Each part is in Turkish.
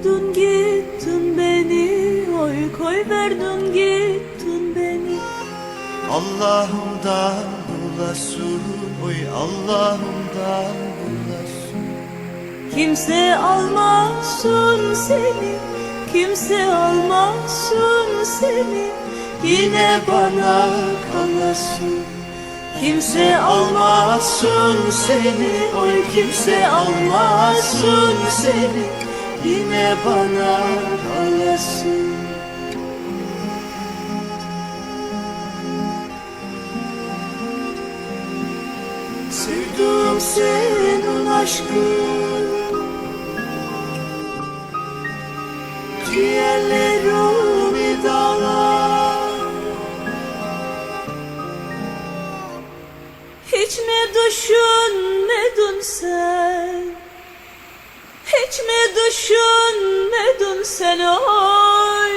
koydun gittin beni, oy koy verdin gittin beni. Allah'ımdan bulasın, oy Allah'ımdan bulasın. Kimse almasın seni, kimse almasın seni, yine bana kalasın. Kimse almasın seni, oy kimse almasın seni, yine bana kalasın. Sevdim senin aşkın, ciğerlerimi dağlar. Hiç mi düşünmedin sen? Hiç mi düşünmedin sen oy?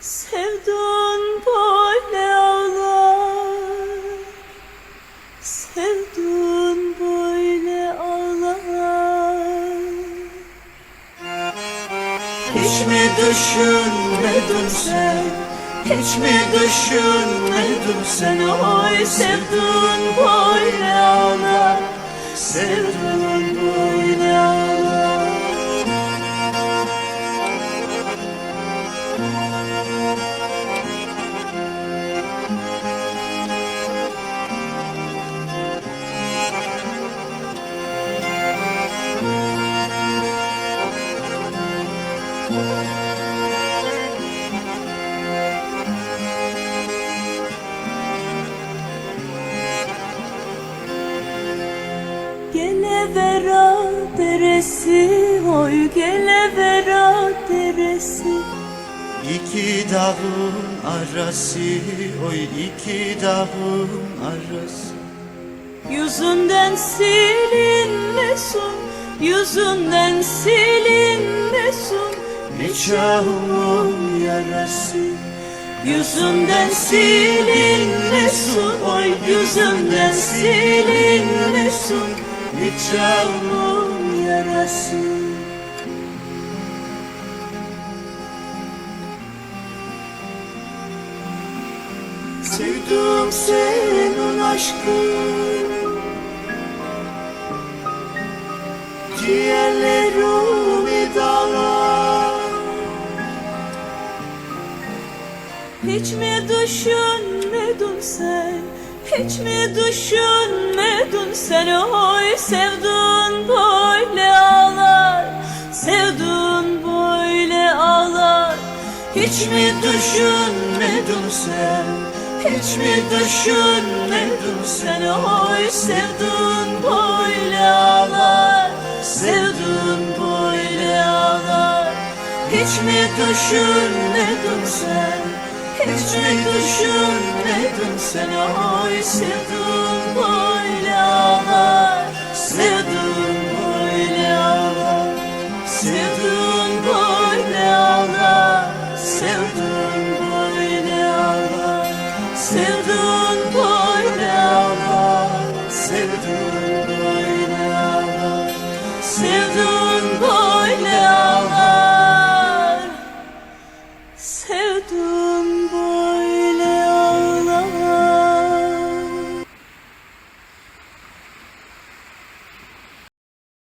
Sevdin böyle ağlar, sevdin böyle ağlar. Hiç mi düşünmedin sen? Hiç mi düşünmedin sen oy? Sevdin böyle ağlar, sevdin böyle ağlar. Gelevera deresi, oy Gelevera deresi. İki dağın arası, oy iki dağın arası. Yüzünden silinmesin, yüzünden silinmesin nikahımın yarası. Yüzünden silinmesin, oy yüzünden silinmesin nikahımın yarası. Sevdim senin aşkın, ciğerlerimi dağlar. Hiç mi düşünmedin sen? Hiç mi düşünmedin sen oy? Sevdin böyle ağlar, sevdin böyle ağlar. Hiç mi düşünmedin sen? Hiç mi düşünmedin sen oy? Sevdin böyle ağlar, sevdin böyle ağlar. Hiç mi düşünmedin sen? Hiç mi düşünmedin sen oy? Sevdin böyle ağlar, sevdin böyle ağlar. Sevdin böyle ağlar, sevdin böyle ağlar. Sevdin böyle ağlar, sevdin böyle ağlar. Sevdin